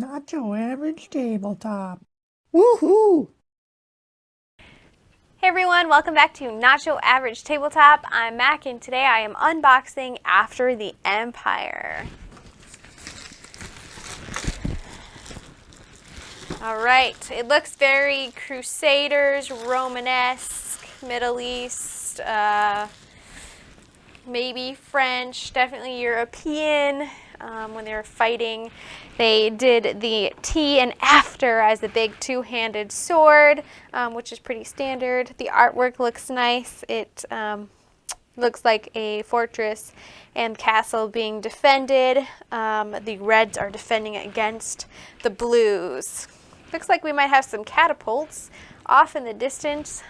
Not your average tabletop. Woohoo! Hey everyone, welcome back to Not Your Average Tabletop. I'm Mac and today I am unboxing After the Empire. Alright, it looks very Crusaders, Romanesque, Middle East, maybe French, definitely European. When they were fighting, they did the T and after as a big two-handed sword, which is pretty standard. The artwork looks nice. It looks like a fortress and castle being defended. The reds are defending against the blues. Looks like we might have some catapults off in the distance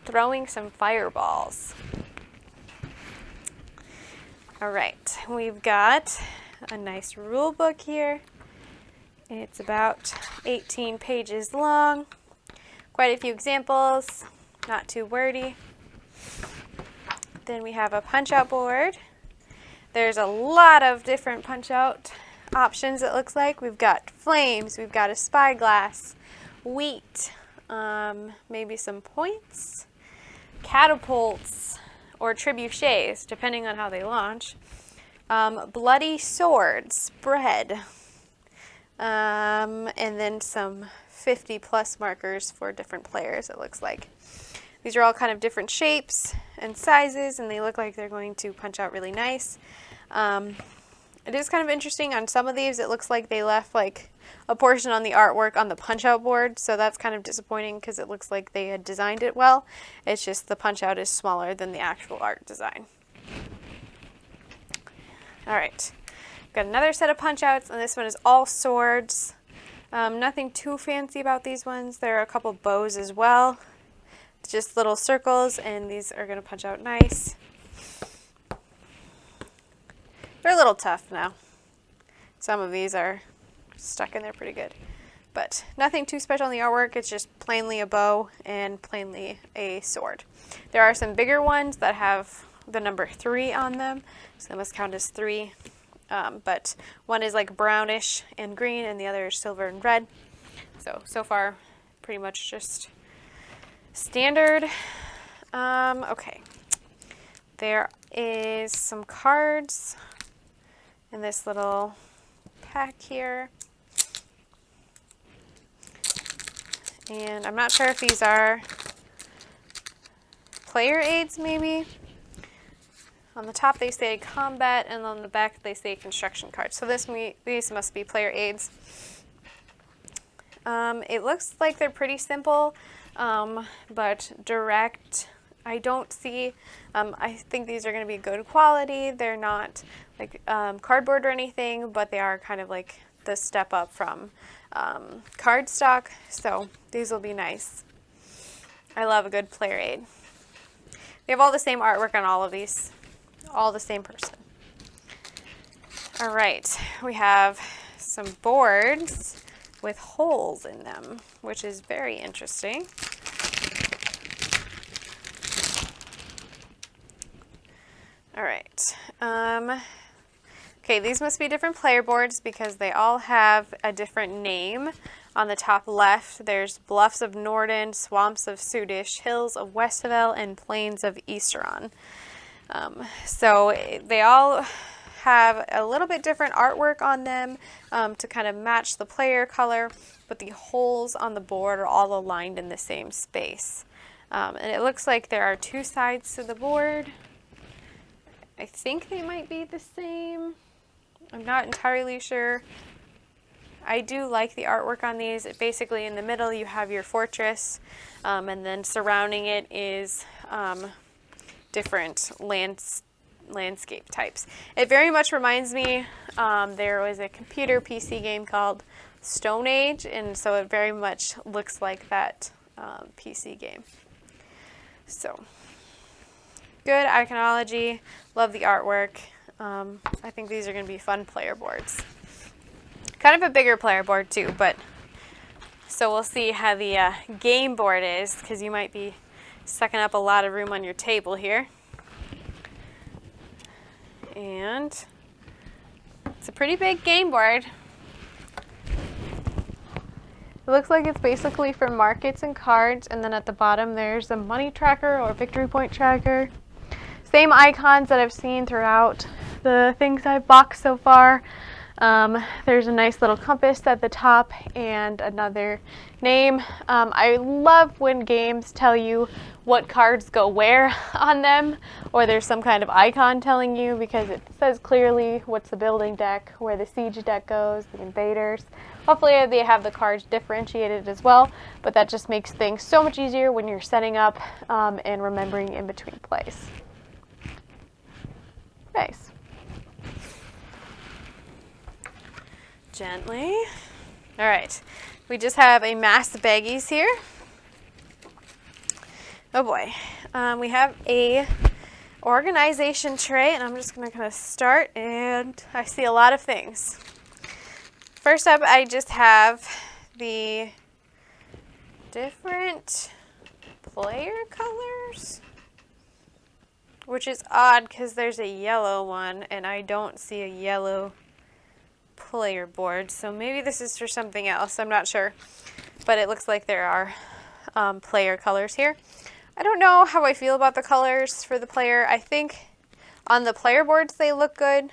throwing some fireballs. All right, we've got a nice rule book here. It's about 18 pages long. Quite a few examples, not too wordy. Then we have a punch-out board. There's a lot of different punch-out options, it looks like. We've got flames, we've got a spyglass, wheat, maybe some points, catapults, or trebuchets, depending on how they launch. Bloody swords, bread, and then some 50 plus markers for different players, it looks like. These are all kind of different shapes and sizes, and they look like they're going to punch out really nice. It is kind of interesting on some of these. It looks like they left like a portion on the artwork on the punch-out board, so that's kind of disappointing because it looks like they had designed it well. It's just the punch-out is smaller than the actual art design. All right, got another set of punch-outs, and this one is all swords. Nothing too fancy about these ones. There are a couple bows as well. Just little circles, and these are going to punch out nice. They're a little tough now. Some of these are stuck in there pretty good. But nothing too special in the artwork. It's just plainly a bow and plainly a sword. There are some bigger ones that have the number 3 on them, so they must count as 3. But one is like brownish and green, and the other is silver and red. So far, pretty much just standard. Okay. There is some cards in this little pack here. And I'm not sure if these are player aids, maybe. On the top they say combat, and on the back they say construction cards. So these must be player aids. It looks like they're pretty simple, but direct. I don't see, I think these are going to be good quality. They're not like cardboard or anything, but they are kind of like the step up from cardstock, so these will be nice. I love a good player aid. They have all the same artwork on all of these, all the same person. All right, we have some boards with holes in them, which is very interesting. All right. Okay, these must be different player boards because they all have a different name. On the top left, there's Bluffs of Norden, Swamps of Sudish, Hills of Westavel, and Plains of Easteron. So they all have a little bit different artwork on them to kind of match the player color, but the holes on the board are all aligned in the same space. And it looks like there are 2 sides to the board. I think they might be the same. I'm not entirely sure. I do like the artwork on these. Basically in the middle you have your fortress, and then surrounding it is different landscape types. It very much reminds me, there was a computer PC game called Stone Age, and so it very much looks like that PC game. So, good iconology, love the artwork. I think these are going to be fun player boards. Kind of a bigger player board too, but so we'll see how the game board is, because you might be sucking up a lot of room on your table here. And it's a pretty big game board. It looks like it's basically for markets and cards, and then at the bottom there's a money tracker or victory point tracker. Same icons that I've seen throughout the things I've boxed so far. There's a nice little compass at the top and another name. I love when games tell you what cards go where on them, or there's some kind of icon telling you, because it says clearly what's the building deck, where the siege deck goes, the invaders. Hopefully they have the cards differentiated as well, but that just makes things so much easier when you're setting up and remembering in between plays. Nice. Gently. All right, we just have a mass of baggies here. Oh boy. We have a organization tray, and I'm just gonna kind of start, and I see a lot of things. First up, I just have the different player colors, which is odd because there's a yellow one and I don't see a yellow player board, so maybe this is for something else. I'm not sure, but it looks like there are player colors here. I don't know how I feel about the colors for the player. I think on the player boards they look good.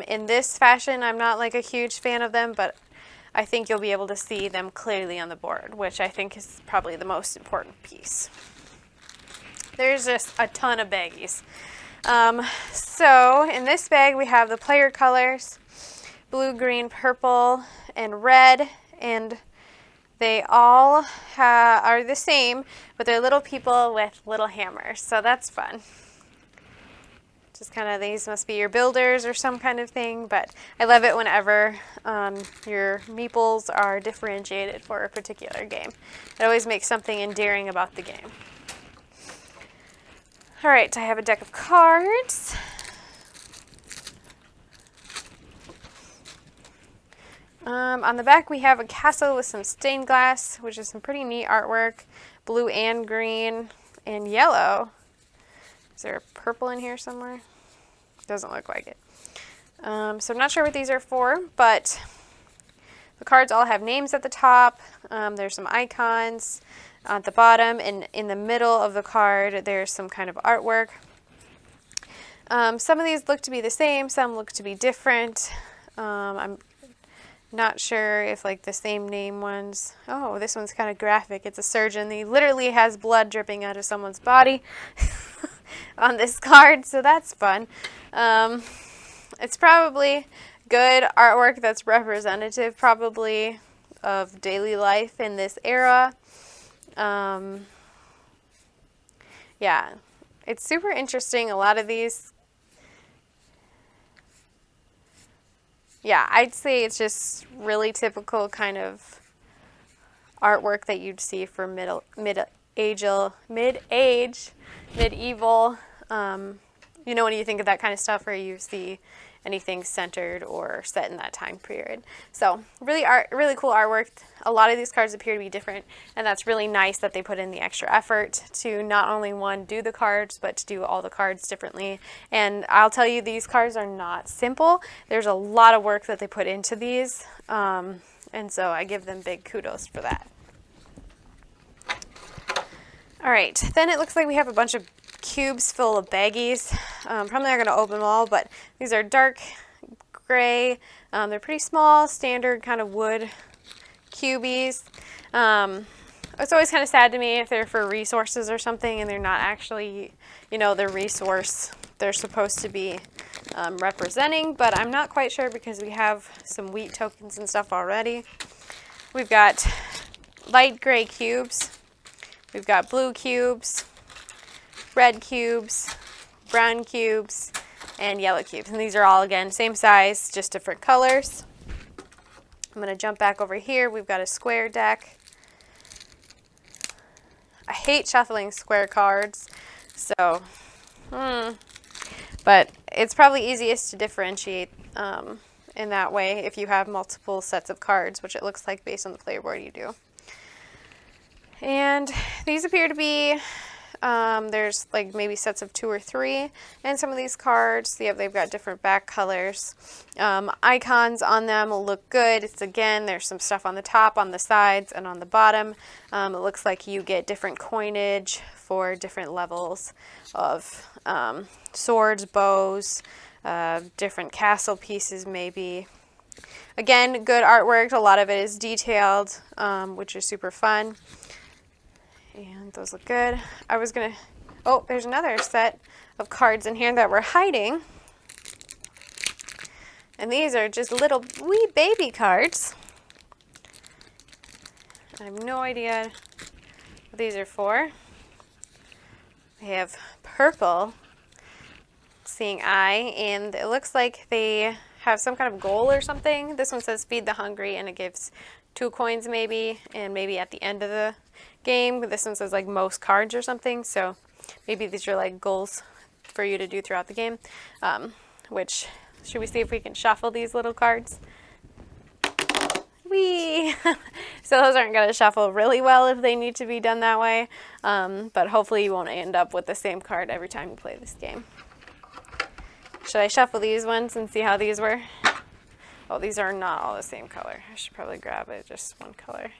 In this fashion, I'm not like a huge fan of them, but I think you'll be able to see them clearly on the board, which I think is probably the most important piece. There's just a ton of baggies. So in this bag we have the player colors, blue, green, purple, and red, and they all are the same, but they're little people with little hammers, so that's fun. Just kind of, these must be your builders or some kind of thing, but I love it whenever your meeples are differentiated for a particular game. It always makes something endearing about the game. All right, I have a deck of cards. On the back we have a castle with some stained glass, which is some pretty neat artwork. Blue and green and yellow. Is there a purple in here somewhere? Doesn't look like it. So I'm not sure what these are for, but the cards all have names at the top. There's some icons at the bottom, and in the middle of the card there's some kind of artwork. Some of these look to be the same, some look to be different. I'm not sure if like the same name ones. Oh, this one's kind of graphic. It's a surgeon. He literally has blood dripping out of someone's body on this card, so that's fun. It's probably good artwork that's representative probably of daily life in this era. Yeah, it's super interesting. A lot of these, yeah, I'd say it's just really typical kind of artwork that you'd see for medieval, you know, when you think of that kind of stuff, or you see anything centered or set in that time period. So really cool artwork. A lot of these cards appear to be different, and that's really nice that they put in the extra effort to not only do the cards, but to do all the cards differently. And I'll tell you, these cards are not simple. There's a lot of work that they put into these, and so I give them big kudos for that. All right, then it looks like we have a bunch of cubes full of baggies. Probably not going to open them all, but these are dark gray. They're pretty small, standard kind of wood cubies. It's always kind of sad to me if they're for resources or something and they're not actually, you know, the resource they're supposed to be representing, but I'm not quite sure because we have some wheat tokens and stuff already. We've got light gray cubes. We've got blue cubes, red cubes, brown cubes, and yellow cubes. And these are all, again, same size, just different colors. I'm going to jump back over here. We've got a square deck. I hate shuffling square cards, so, but it's probably easiest to differentiate in that way if you have multiple sets of cards, which it looks like based on the player board you do. And these appear to be There's like maybe sets of 2 or 3 in some of these cards. Yeah, they've got different back colors. Icons on them will look good. It's again, there's some stuff on the top, on the sides, and on the bottom. It looks like you get different coinage for different levels of swords, bows, different castle pieces maybe. Again, good artwork. A lot of it is detailed, which is super fun. And those look good. I was gonna, oh, there's another set of cards in here that we're hiding. And these are just little wee baby cards. I have no idea what these are for. They have purple seeing eye, and it looks like they have some kind of goal or something. This one says feed the hungry, and it gives 2 coins maybe, and maybe at the end of the game. This one says like most cards or something, so maybe these are like goals for you to do throughout the game. Which, should we see if we can shuffle these little cards? Whee! So those aren't going to shuffle really well if they need to be done that way, but hopefully you won't end up with the same card every time you play this game. Should I shuffle these ones and see how these were? Oh, these are not all the same color. I should probably grab it just one color.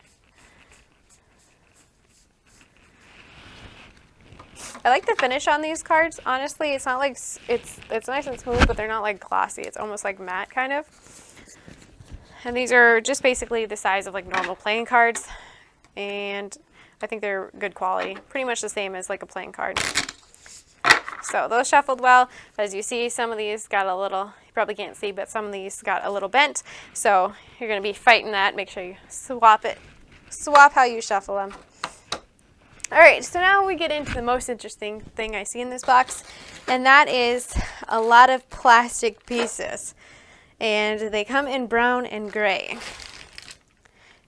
I like the finish on these cards. Honestly, it's not like it's nice and smooth, but they're not like glossy. It's almost like matte kind of. And these are just basically the size of like normal playing cards, and I think they're good quality. Pretty much the same as like a playing card. So those shuffled well. As you see, some of these got a little, you probably can't see, but some of these got a little bent. So you're going to be fighting that. Make sure you swap how you shuffle them. All right, so now we get into the most interesting thing I see in this box, and that is a lot of plastic pieces. And they come in brown and gray.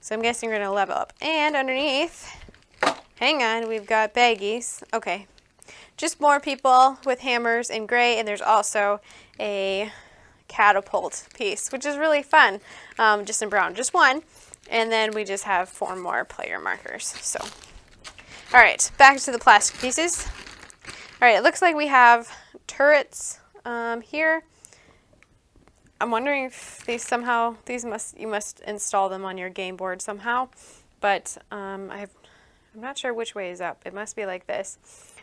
So I'm guessing we're going to level up. And underneath, hang on, we've got baggies. Okay, just more people with hammers in gray, and there's also a catapult piece, which is really fun, just in brown, just one. And then we just have 4 more player markers. So, all right, back to the plastic pieces. All right, it looks like we have turrets here. I'm wondering if these somehow, you must install them on your game board somehow, but I'm not sure which way is up. It must be like this.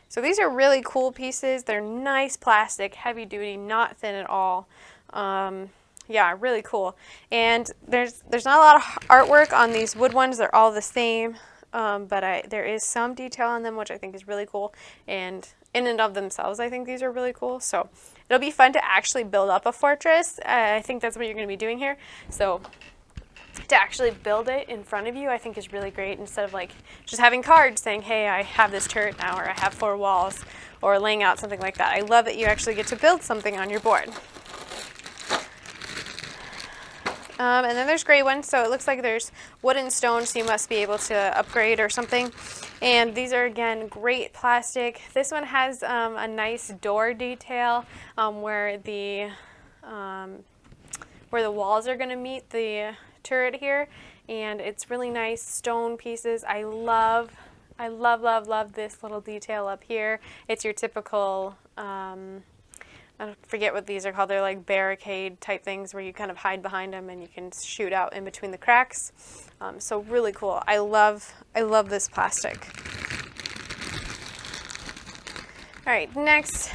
So these are really cool pieces. They're nice plastic, heavy duty, not thin at all. Yeah, really cool. And there's not a lot of artwork on these wood ones. They're all the same, but there is some detail on them, which I think is really cool. And in and of themselves, I think these are really cool. So it'll be fun to actually build up a fortress. I think that's what you're going to be doing here. So to actually build it in front of you, I think is really great, instead of like just having cards saying, hey, I have this turret now, or I have 4 walls, or laying out something like that. I love that you actually get to build something on your board. And then there's gray ones, so it looks like there's wood and stone, so you must be able to upgrade or something. And these are, again, great plastic. This one has a nice door detail where the walls are going to meet the turret here, and it's really nice stone pieces. I love this little detail up here. It's your typical I forget what these are called. They're like barricade type things where you kind of hide behind them and you can shoot out in between the cracks. So really cool. I love this plastic. All right, next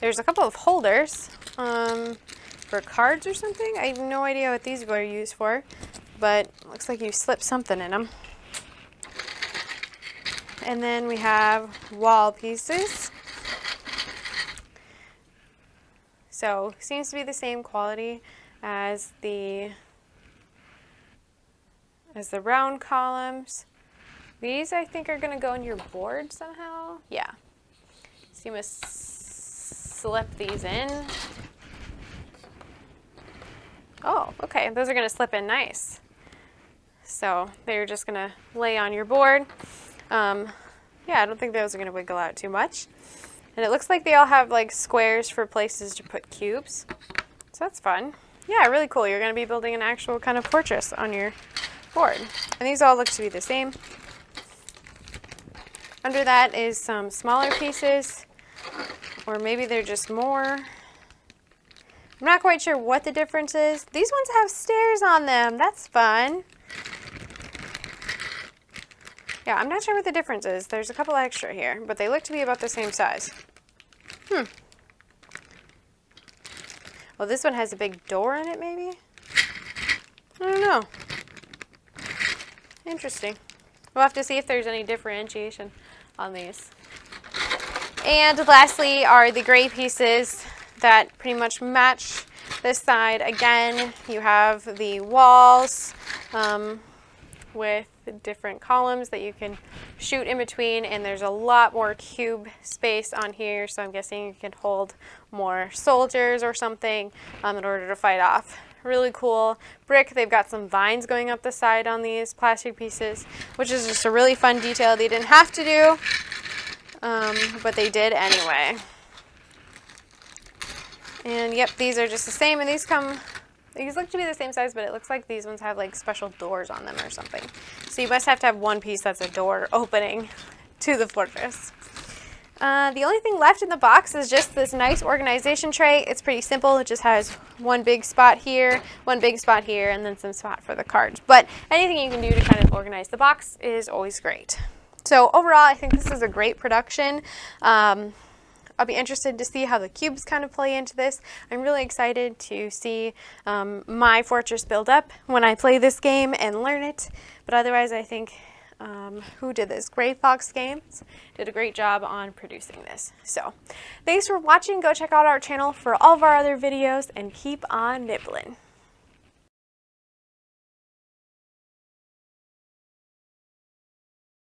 there's a couple of holders for cards or something. I have no idea what these were used for, but it looks like you slip something in them. And then we have wall pieces. So seems to be the same quality as the round columns. These I think are going to go in your board somehow. Yeah. So you must slip these in. Oh, okay. Those are going to slip in nice. So they're just going to lay on your board. Yeah, I don't think those are going to wiggle out too much. And it looks like they all have like squares for places to put cubes. So that's fun. Yeah, really cool. You're going to be building an actual kind of fortress on your board. And these all look to be the same. Under that is some smaller pieces, or maybe they're just more. I'm not quite sure what the difference is. These ones have stairs on them. That's fun. Yeah, I'm not sure what the difference is. There's a couple extra here, but they look to be about the same size. Well, this one has a big door in it, maybe? I don't know. Interesting. We'll have to see if there's any differentiation on these. And lastly are the gray pieces that pretty much match this side. Again, you have the walls with different columns that you can shoot in between, and there's a lot more cube space on here, so I'm guessing you can hold more soldiers or something in order to fight off. Really cool brick. They've got some vines going up the side on these plastic pieces, which is just a really fun detail they didn't have to do, but they did anyway. And yep, these are just the same, and these look to be the same size, but it looks like these ones have like special doors on them or something. So you must have to have one piece that's a door opening to the fortress. The only thing left in the box is just this nice organization tray. It's pretty simple. It just has one big spot here, one big spot here, and then some spot for the cards. But anything you can do to kind of organize the box is always great. So overall, I think this is a great production. I'll be interested to see how the cubes kind of play into this. I'm really excited to see my fortress build up when I play this game and learn it. But otherwise, I think who did this? Gray Fox Games did a great job on producing this. So thanks for watching. Go check out our channel for all of our other videos and keep on nibbling.